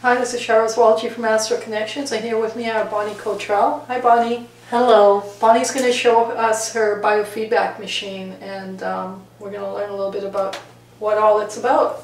Hi, this is Cheryl Walchi from Astral Connections, and here with me I have Bonnie Cottrell. Hi, Bonnie. Hello. Bonnie's going to show us her biofeedback machine, and we're going to learn a little bit about what all it's about.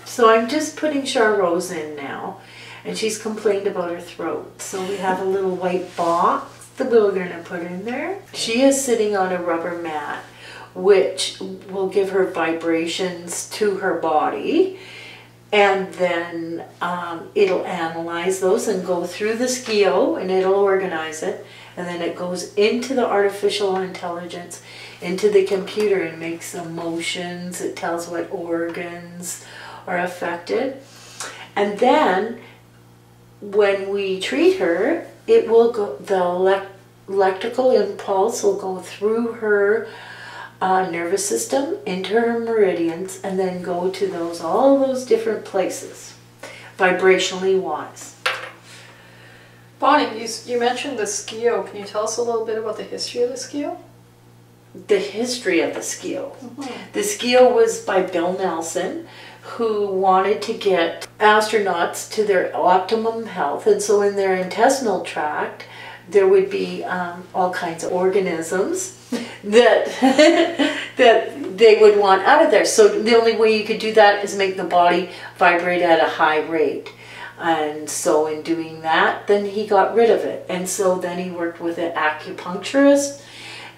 So I'm just putting Charrose in now, and she's complained about her throat. So we have a little white box that we're going to put in there. She is sitting on a rubber mat, which will give her vibrations to her body. And then it'll analyze those and go through the SCIO, and it'll organize it. And then it goes into the artificial intelligence, into the computer, and makes some motions. It tells what organs are affected. And then when we treat her, it will go, the electrical impulse will go through her nervous system into her meridians, and then go to all those different places, vibrationally wise. Bonnie, you mentioned the SCIO. Can you tell us a little bit about the history of the SCIO? The history of the SCIO. The SCIO was by Bill Nelson, who wanted to get astronauts to their optimum health, and so in their intestinal tract there would be all kinds of organisms that that they would want out of there. So the only way you could do that is make the body vibrate at a high rate. And so in doing that, then he got rid of it. And so then he worked with an acupuncturist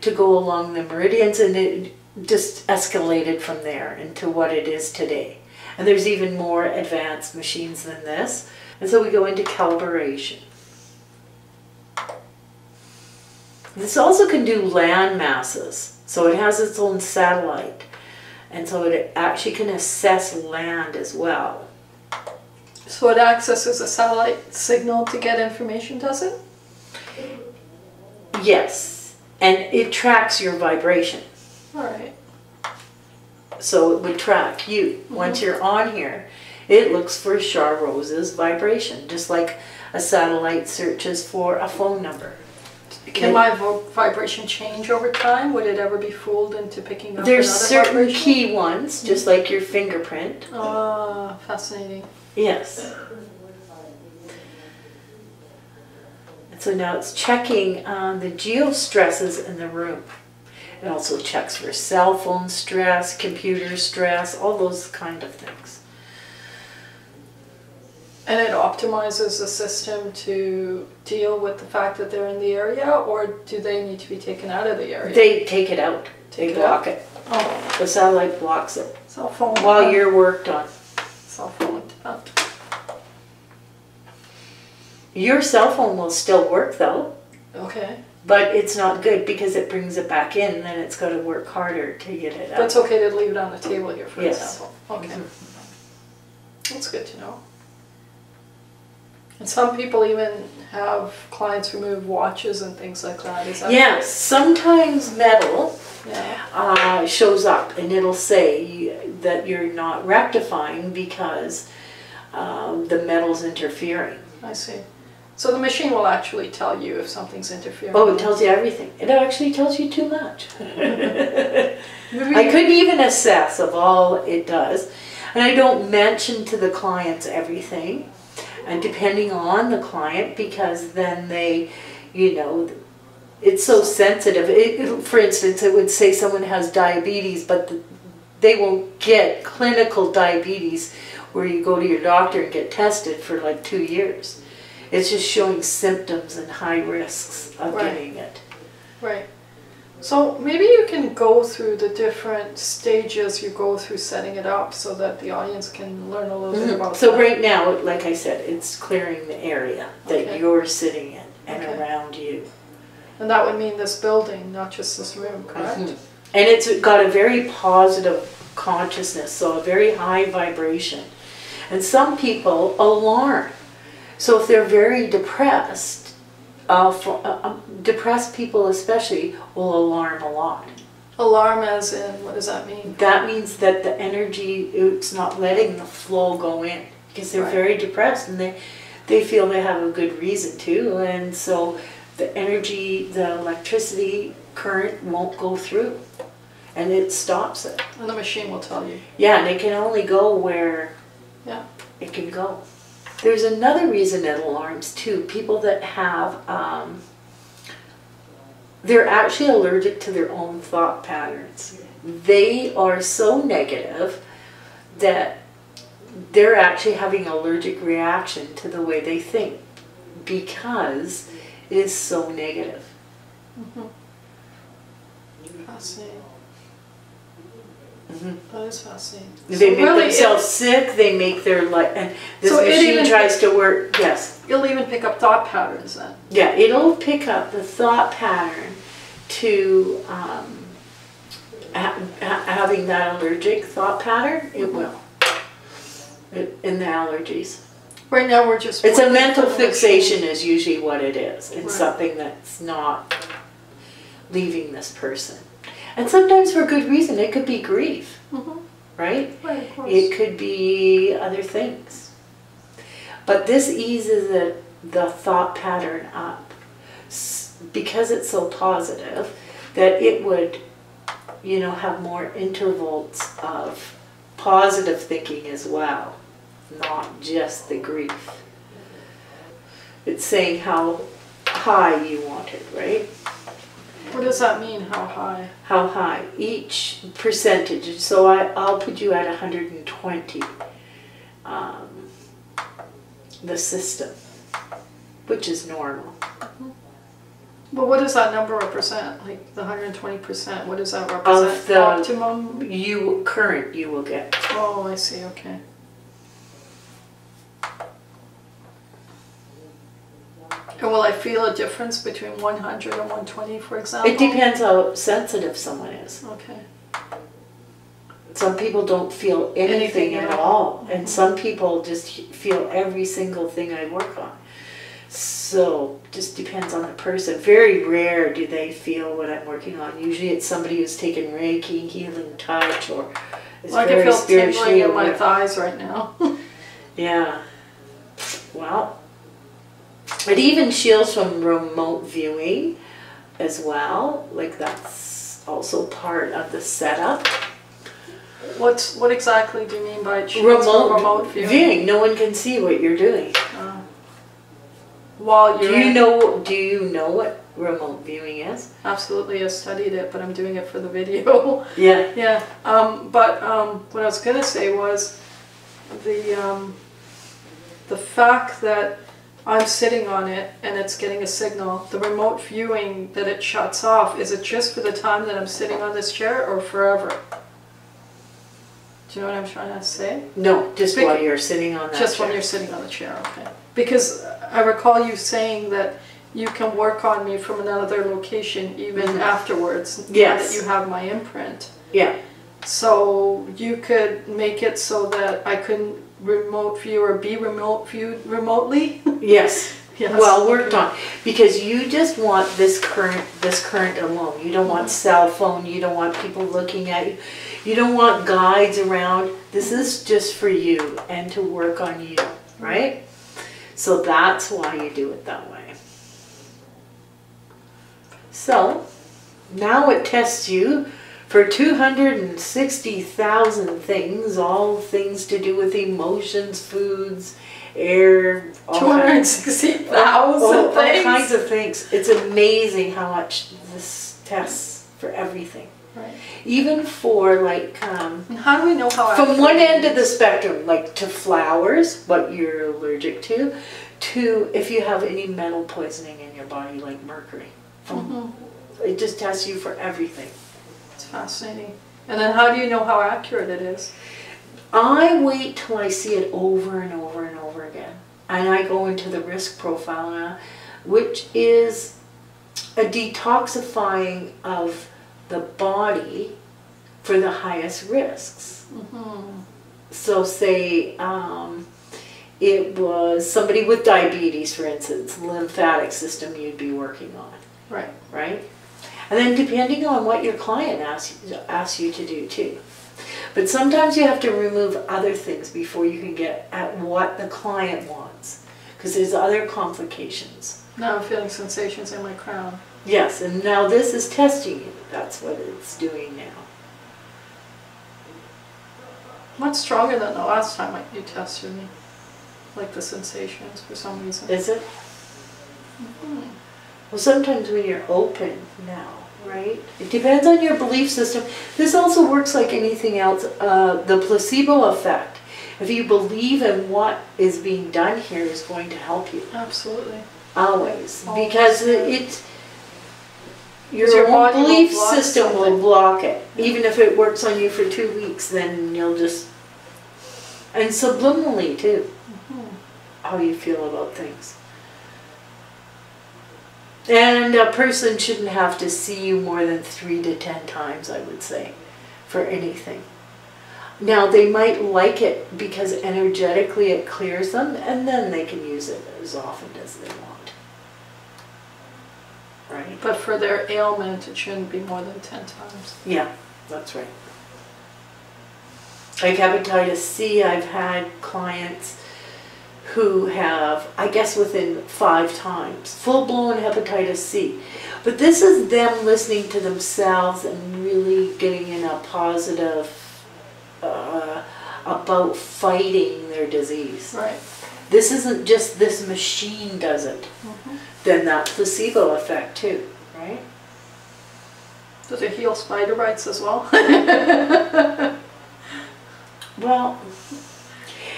to go along the meridians, and it just escalated from there into what it is today. And there's even more advanced machines than this. And so we go into calibration. This also can do land masses, so it has its own satellite, and so it actually can assess land as well. So it accesses a satellite signal to get information, does it? Yes, and it tracks your vibration. All right. So it would track you. Once you're on here, it looks for Charrose's vibration, just like a satellite searches for a phone number. Can my vibration change over time? Would it ever be fooled into picking up There's another certain vibration? key ones, just like your fingerprint. Ah, fascinating. Yes. And so now it's checking the geostresses in the room. It also checks for cell phone stress, computer stress, all those kind of things. And it optimizes the system to deal with the fact that they're in the area, or do they need to be taken out of the area? They take it out. They block it. Oh. The satellite blocks it. Cell phone. While you're worked on. Cell phone. Your cell phone will still work though. Okay. But it's not good because it brings it back in, and then it's got to work harder to get it out. But it's okay to leave it on the table here, for Yes. example. Okay. That's good to know. And some people even have clients remove watches and things like that. Is that Yes, sometimes metal yeah. shows up, and it'll say that you're not rectifying because the metal's interfering. I see. So the machine will actually tell you if something's interfering. Oh, it tells you everything. It actually tells you too much. I couldn't even assess of all it does. And I don't mention to the clients everything. And depending on the client, because then they, you know, it's so sensitive. For instance, it would say someone has diabetes, but they won't get clinical diabetes where you go to your doctor and get tested for like 2 years. It's just showing symptoms and high risks of getting it. Right. So maybe you can go through the different stages you go through setting it up so that the audience can learn a little bit about So that. right now, like I said, it's clearing the area that you're sitting in and around you. And that would mean this building, not just this room, correct? And it's got a very positive consciousness, so a very high vibration. And some people alarm. So if they're very depressed, depressed people especially will alarm a lot. Alarm as in, what does that mean? That means that the energy, it's not letting the flow go in because they're very depressed, and they feel they have a good reason to, and so the energy, the electricity current won't go through, and it stops it. And the machine will tell you. Yeah, and it can only go where it can go. There's another reason it alarms too. People that have, they're actually allergic to their own thought patterns. They are so negative that they're actually having an allergic reaction to the way they think because it is so negative. Mm-hmm. Fascinating. Mm-hmm. That is fascinating. They make themselves sick, they make their life, and this machine tries to work, yes. You'll even pick up thought patterns then. Yeah, it'll pick up the thought pattern to having that allergic thought pattern, it will. In the allergies. Right now we're just... It's a mental fixation is usually what it is. It's something that's not leaving this person. And sometimes for good reason. It could be grief, right? Right, of course. It could be other things. But this eases the thought pattern up because it's so positive that it would, you know, have more intervals of positive thinking as well, not just the grief. It's saying how high you want it, right? What does that mean, how high? How high? Each percentage. So I'll put you at 120, the system, which is normal. Well, what does that number represent? Like the 120%, what does that represent? Of the optimum? current you will get. Oh, I see, okay. And will I feel a difference between 100 and 120, for example? It depends how sensitive someone is. Okay. Some people don't feel anything at all. And some people just feel every single thing I work on. So, just depends on the person. Very rare do they feel what I'm working on. Usually it's somebody who's taken Reiki, healing touch, or is well, very I can feel spiritually tingling in my aware. thighs right now. Yeah. Well, it even shields from remote viewing as well. Like that's also part of the setup. What exactly do you mean by remote viewing? No one can see what you're doing. While you're do you know what remote viewing is? Absolutely, I studied it, but I'm doing it for the video. Yeah. Yeah. But what I was gonna say was the fact that I'm sitting on it and it's getting a signal. The remote viewing that it shuts off, is it just for the time that I'm sitting on this chair or forever? Do you know what I'm trying to say? No, just while you're sitting on that Just chair. when you're sitting on the chair, okay. Because I recall you saying that you can work on me from another location even afterwards. Yes. Now that you have my imprint. Yeah. So you could make it so that I couldn't remote view or be remote viewed remotely? Yes. Yes. Well worked on. Because you just want this current alone. You don't want cell phone, you don't want people looking at you. You don't want guides around. This is just for you and to work on you, right? So that's why you do it that way. So now it tests you for 260,000 things, all things to do with emotions, foods, air, 260,000 all things? kinds of things. It's amazing how much this tests for everything. Right. Even for like And how do we know how from accurate one it end of the is? spectrum, like to flowers, what you're allergic to if you have any metal poisoning in your body, like mercury. It just tests you for everything. It's fascinating. And then how do you know how accurate it is? I wait till I see it over and over and over again. And I go into the risk profile now, which is a detoxifying of the body for the highest risks. So say it was somebody with diabetes, for instance, lymphatic system you'd be working on. Right. Right? And then depending on what your client asks you to do too. But sometimes you have to remove other things before you can get at what the client wants. Because there's other complications. Now I'm feeling sensations in my crown. Yes, and now this is testing you. That's what it's doing now. Much stronger than the last time you tested me. like the sensations for some reason. Is it? Well, sometimes when you're open now, right? It depends on your belief system. This also works like anything else. The placebo effect. If you believe in what is being done here is going to help you. Absolutely. Always. Always. Because your own belief system will block it. Even if it works on you for 2 weeks, then you'll just... And subliminally too. How you feel about things. And a person shouldn't have to see you more than 3 to 10 times, I would say, for anything. Now, they might like it because energetically it clears them, and then they can use it as often as they want. Right? But for their ailment, it shouldn't be more than 10 times. Yeah, that's right. Like hepatitis C, I've had clients who have, I guess within 5 times, full-blown hepatitis C. But this is them listening to themselves and really getting in a positive about fighting their disease. Right. This isn't just this machine does it. Then that placebo effect too, right? Does it heal spider bites as well? Well,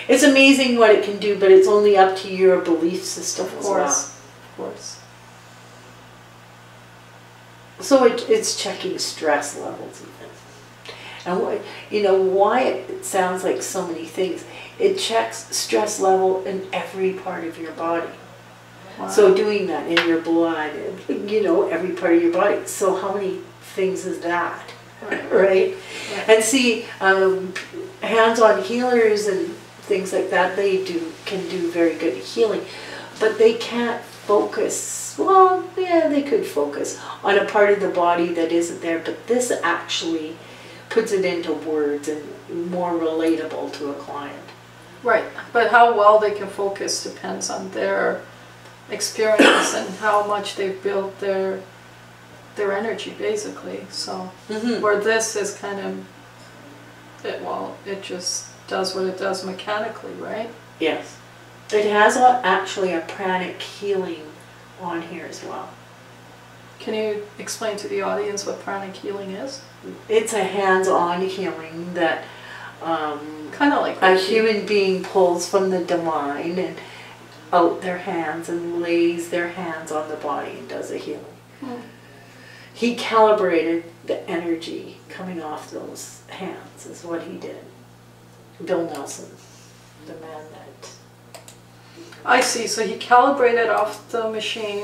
it's amazing what it can do, but it's only up to your belief system as well. Of course. So it's checking stress levels even. And you know why it sounds like so many things. It checks stress level in every part of your body. Wow. So doing that in your blood, you know, every part of your body. So how many things is that? Right? And see, hands-on healers and things like that, they can do very good healing, but they can't focus. Well, yeah, they could focus on a part of the body that isn't there, but this actually puts it into words and more relatable to a client. Right, but how well they can focus depends on their experience and how much they've built their energy, basically. So where this is kind of it just does what it does mechanically, right? Yes. It has actually a pranic healing on here as well. Can you explain to the audience what pranic healing is? It's a hands-on healing that kind of like a human being pulls from the divine and out their hands and lays their hands on the body and does a healing. He calibrated the energy coming off those hands is what he did. Bill Nelson, the man that... I see, so he calibrated off the machine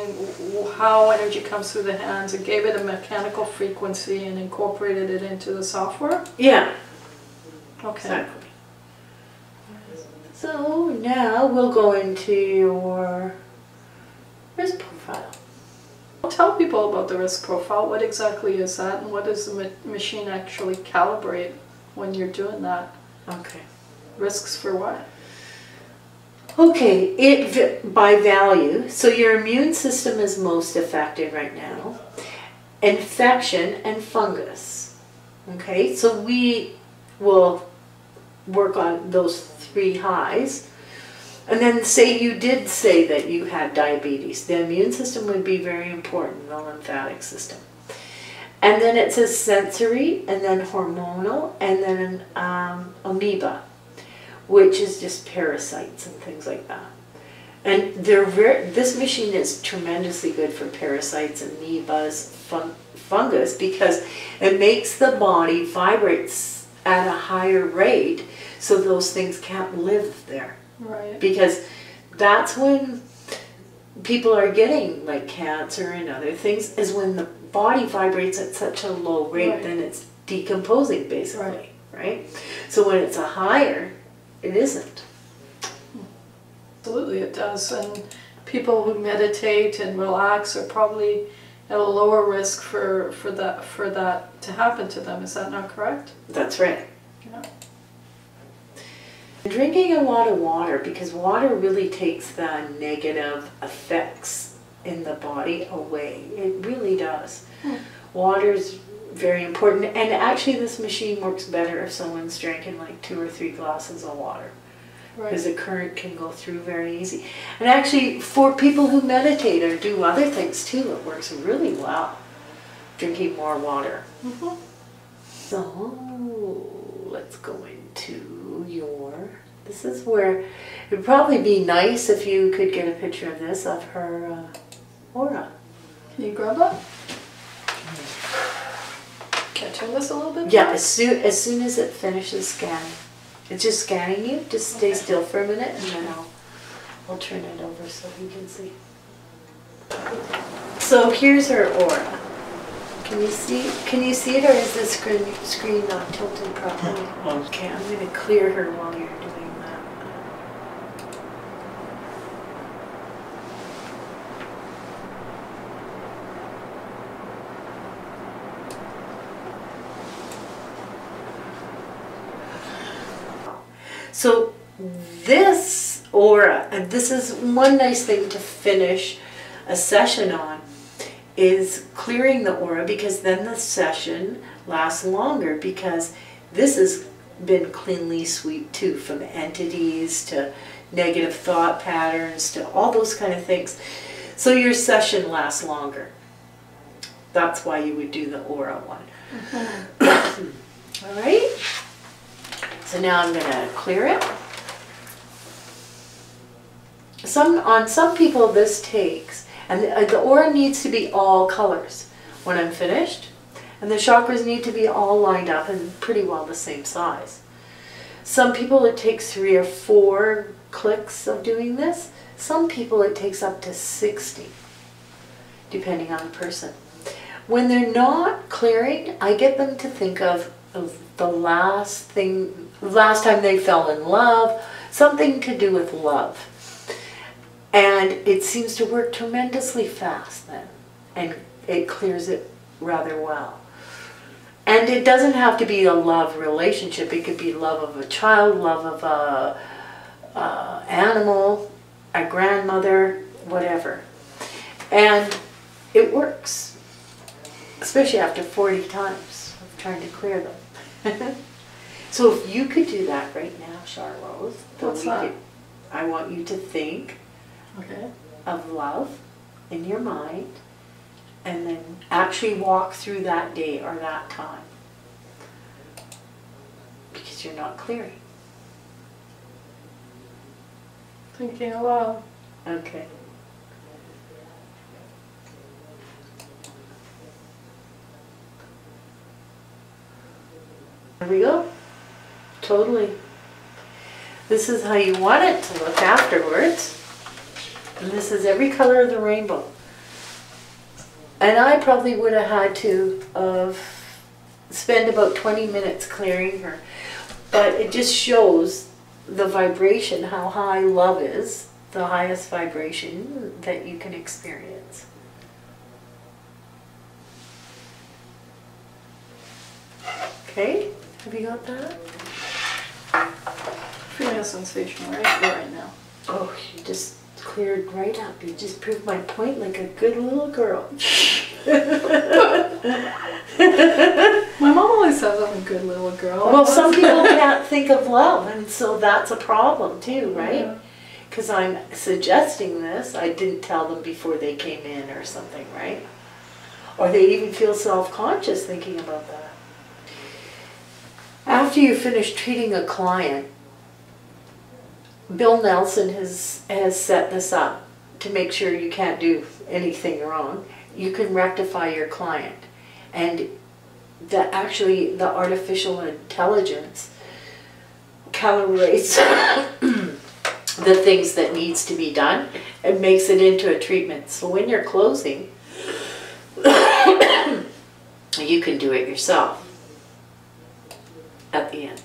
how energy comes through the hands and gave it a mechanical frequency and incorporated it into the software? Yeah. Okay. Exactly. So now we'll go into your risk profile. Tell people about the risk profile. What exactly is that, and what does the machine actually calibrate when you're doing that? Okay. Risks for what? Okay, by value. So your immune system is most affected right now. Infection and fungus. Okay, so we will work on those 3 highs. And then say you did say that you had diabetes. The immune system would be very important, the lymphatic system. And then it says sensory, and then hormonal, and then amoeba, which is just parasites and things like that. And this machine is tremendously good for parasites, amoebas, fungus, because it makes the body vibrate at a higher rate, so those things can't live there. Right. Because that's when people are getting like cancer and other things, is when the body vibrates at such a low rate, then it's decomposing basically, right? So when it's a higher, it isn't. Absolutely it does, and people who meditate and relax are probably at a lower risk for that to happen to them. Is that not correct? That's right. Yeah. Drinking a lot of water, because water really takes the negative effects in the body away. It really does. Water is very important, and actually this machine works better if someone's drinking like 2 or 3 glasses of water. because the current can go through very easy. And actually, for people who meditate or do other things too, it works really well. Drinking more water. Mm-hmm. So let's go into your, this is where it would probably be nice if you could get a picture of this, of her aura. Can you grab that? Can I turn this a little bit? Yeah, as soon as it finishes scanning. It's just scanning you. Just stay still for a minute and then I'll turn it over so you can see. So here's her aura. Can you see it, or is the screen not tilted properly? Okay, I'm going to clear her while you're doing that. So this aura, and this is one nice thing to finish a session on, is clearing the aura, because then the session lasts longer, because this has been cleanly swept too, from entities to negative thought patterns to all those kind of things. So your session lasts longer. That's why you would do the aura one. Mm-hmm. All right. So now I'm going to clear it. On some people this takes, and the aura needs to be all colors when I'm finished, and the chakras need to be all lined up and pretty well the same size. Some people it takes 3 or 4 clicks of doing this. Some people it takes up to 60, depending on the person. When they're not clearing, I get them to think of the last time they fell in love, something to do with love. And it seems to work tremendously fast then, and it clears it rather well. And it doesn't have to be a love relationship. It could be love of a child, love of a animal, a grandmother, whatever. And it works, especially after 40 times of trying to clear them. So if you could do that right now, Charlotte, what's that? I want you to think of love in your mind, and then actually walk through that day or that time, because you're not clearing. Thinking aloud. Okay. There we go. Totally. This is how you want it to look afterwards. And this is every color of the rainbow. And I probably would have had to spend about 20 minutes clearing her. But it just shows the vibration, how high love is, the highest vibration that you can experience. Okay, have you got that? Feeling a sensation right now. Oh, you just cleared right up. You just proved my point like a good little girl. My mom always says I'm a good little girl. Well, some people can't think of love, and so that's a problem too, right? Because I'm suggesting this. I didn't tell them before they came in or something, right? Or they even feel self-conscious thinking about that. After you finish treating a client, Bill Nelson has set this up to make sure you can't do anything wrong. You can rectify your client, and actually the artificial intelligence calibrates the things that needs to be done and makes it into a treatment. So when you're closing, you can do it yourself at the end.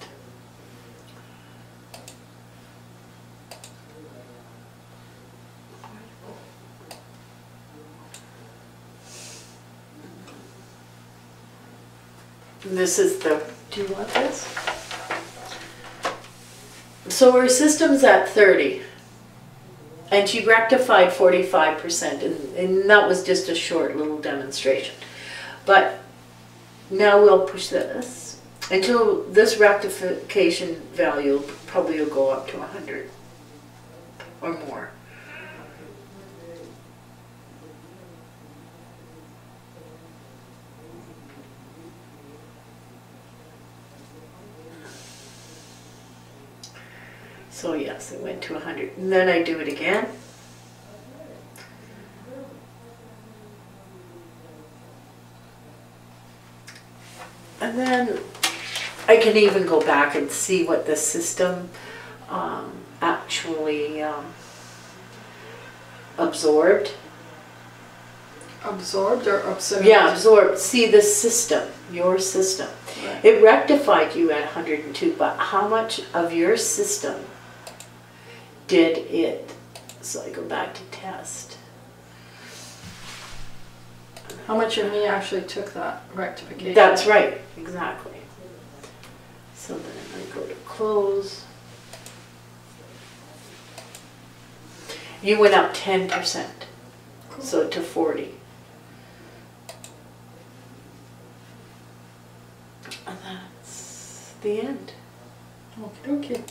This is the, do you want this? So her system's at 30, and she rectified 45%, and that was just a short little demonstration. But now we'll push this, Until this rectification value probably will go up to 100 or more. So yes, it went to 100. And then I do it again. And then I can even go back and see what the system actually absorbed. Absorbed or absorbed? Yeah, absorbed. See the system, your system. Right. It rectified you at 102, but how much of your system did it? So I go back to test. How much of me actually took that rectification? That's right, exactly. So then I go to close. You went up 10%, Cool. so to 40. And that's the end. Okay.